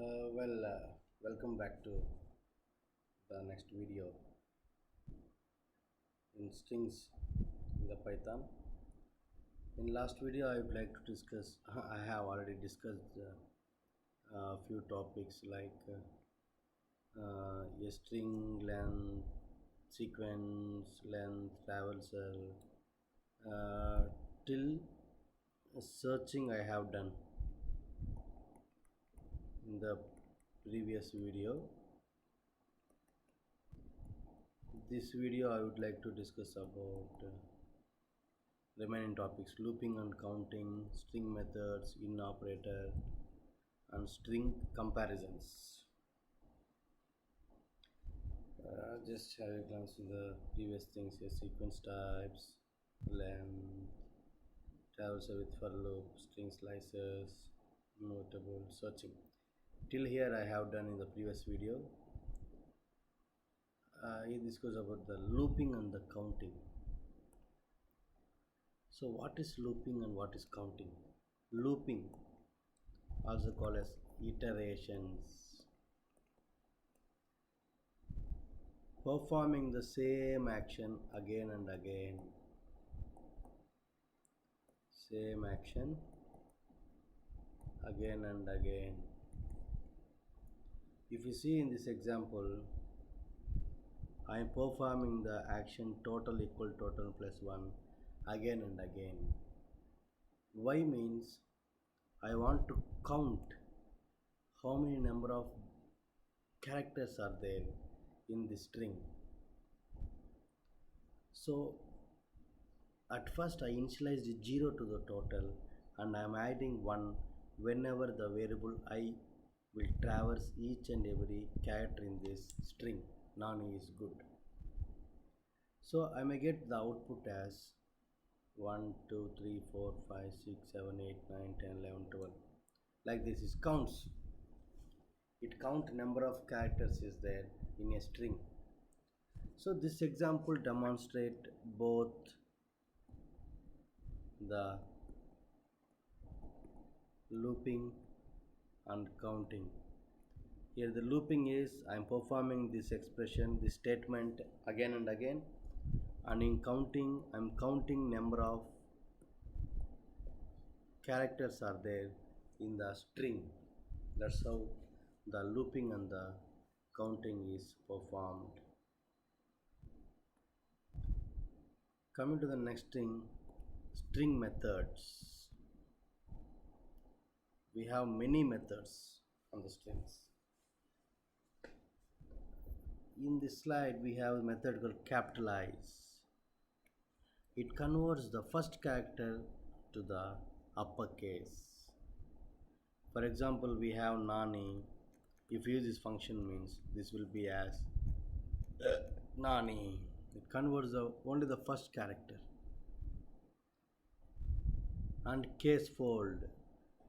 Welcome back to the next video in strings in the Python. In last video, I would like to discuss. I have already discussed a few topics like a string length, sequence length, traversal, till searching I have done in the previous video. This video I would like to discuss about remaining topics: looping and counting, string methods, in operator, and string comparisons. Just have a glance to the previous things here: sequence types, length, traversal with for loop, string slices, notable, searching. Till here I have done in the previous video. Here this goes about the looping and the counting. So what is looping and what is counting? Looping, also called as iterations, performing the same action again and again. Same action again and again. If you see in this example, I am performing the action total equal total plus 1 again and again. Y means I want to count how many number of characters are there in the string. So at first I initialized 0 to the total and I am adding 1 whenever the variable I will traverse each and every character in this string. None is good. So I may get the output as 1, 2, 3, 4, 5, 6, 7, 8, 9, 10, 11, 12. Like this is counts. It count number of characters is there in a string. So this example demonstrate both the looping and counting. Here the looping is I am performing this expression, this statement again and again, and in counting I am counting number of characters are there in the string. That's how the looping and the counting is performed. Coming to the next thing, string methods. We have many methods on the strings. In this slide we have a method called capitalize. It converts the first character to the uppercase. For example, we have Nani. If you use this function means this will be as Nani. It converts only the first character. And case fold.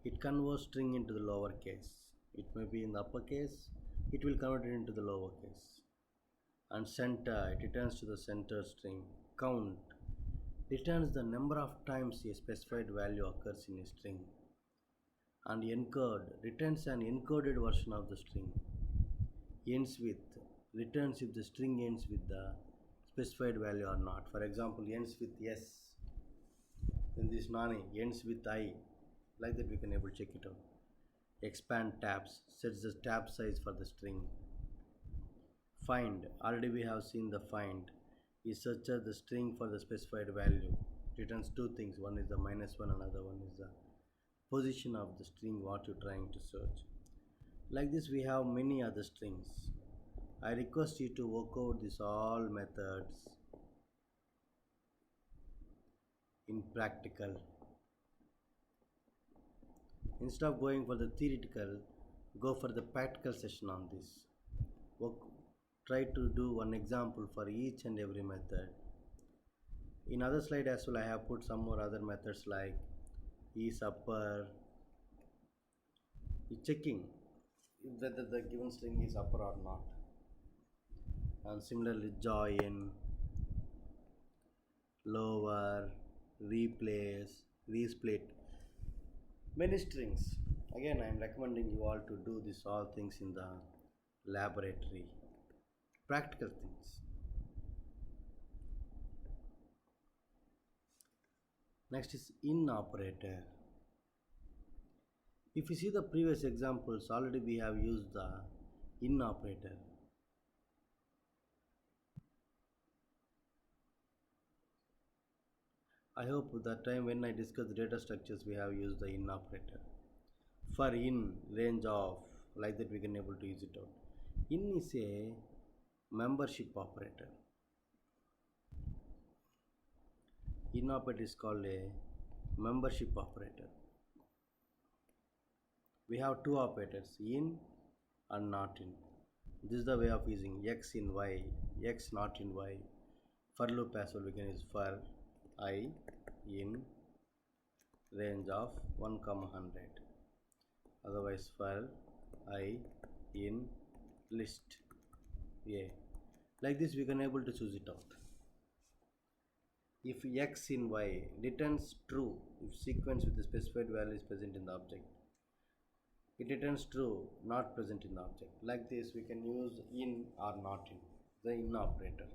It converts string into the lower case. It may be in the uppercase. It will convert it into the lower case. And center, it returns to the center string. Count returns the number of times a specified value occurs in a string. And encode returns an encoded version of the string. Ends with returns if the string ends with the specified value or not. For example, ends with S, then this Nani ends with I. Like that we can able to check it out. Expand tabs sets the tab size for the string. Find, already we have seen the find, is searches the string for the specified value. Returns two things, one is the -1, another one is the position of the string what you're trying to search. Like this we have many other strings. I request you to work out these all methods in practical. Instead of going for the theoretical, go for the practical session on this. Try to do one example for each and every method. In other slide as well I have put some more other methods like is upper, checking whether the given string is upper or not, and similarly join, lower, replace, resplit. Many strings. Again, I am recommending you all to do this all things in the laboratory, practical things. Next is in operator. If you see the previous examples, already we have used the in operator. I hope that time when I discussed data structures, we have used the in operator. For in range of, like that we can able to use it out. In is a membership operator. In operator is called a membership operator. We have two operators, in and not in. This is the way of using x in y, x not in y. For loop as well we can use for I in range of 1, 100. Otherwise for I in list a. Like this we can able to choose it out. If x in y returns true if sequence with the specified value is present in the object, it returns true not present in the object. Like this we can use in or not in, the in operator.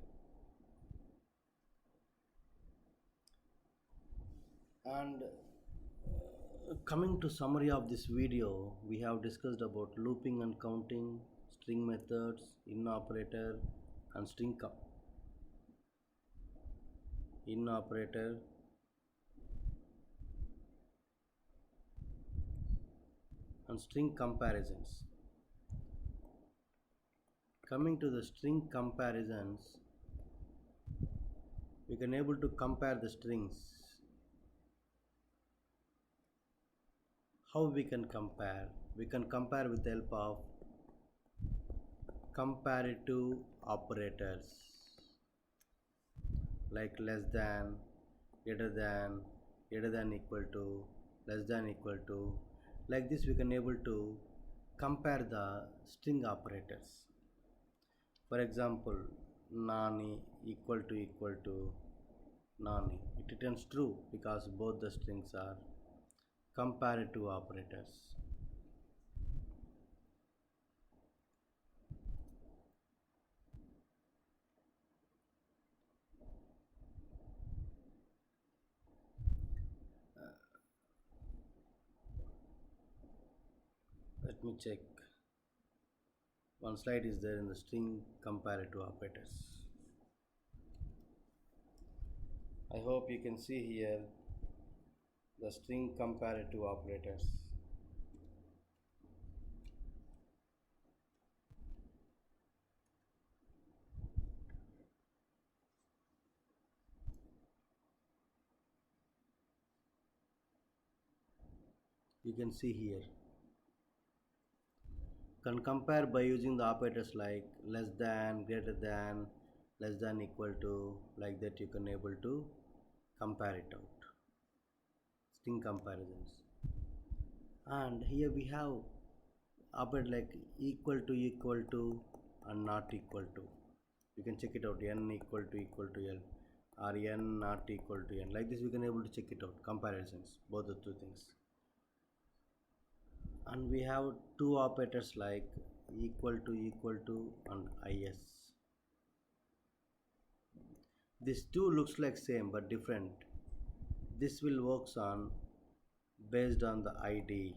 And coming to summary of this video, we have discussed about looping and counting, string methods, in operator and in operator and string comparisons. Coming to the string comparisons, we can able to compare the strings. How we can compare? We can compare with the help of comparative operators like less than, greater than equal to, less than equal to. Like this we can able to compare the string operators. For example, nani equal to nani. It returns true because both the strings are comparative operators. Let me check. One slide is there in the string comparative operators. I hope you can see here the string comparative operators. You can see here. Can compare by using the operators like less than, greater than, less than equal to, like that you can able to compare it out. String comparisons. And here we have operator like equal to and not equal to. You can check it out, n equal to l or n not equal to n. Like this we can able to check it out, comparisons, both the two things. And we have two operators like equal to and is. These two looks like same but different. This will works on based on the id.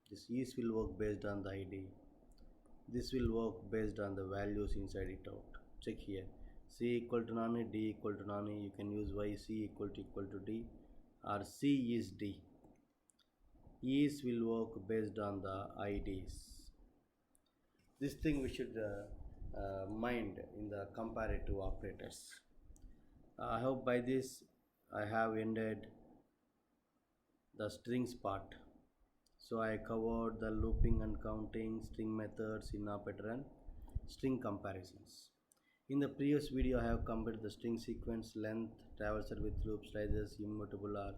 This is will work based on the id. This will work based on the values inside it out. Check here, c equal to nani, d equal to nani. You can use y, c equal to d, or c is d. Is will work based on the IDs. This thing we should mind in the comparative operators. I hope by this I have ended the strings part. So I covered the looping and counting, string methods, in operator and string comparisons. In the previous video I have compared the string sequence, length, traverser with loop, slices, immutable, or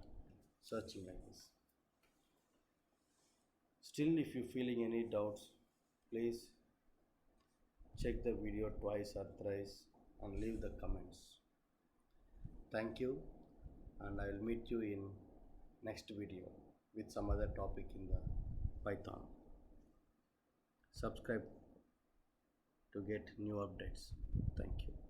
searching like this. Still, if you feeling any doubts, please check the video twice or thrice and leave the comments. Thank you, and I will meet you in next video with some other topic in the Python. Subscribe to get new updates. Thank you.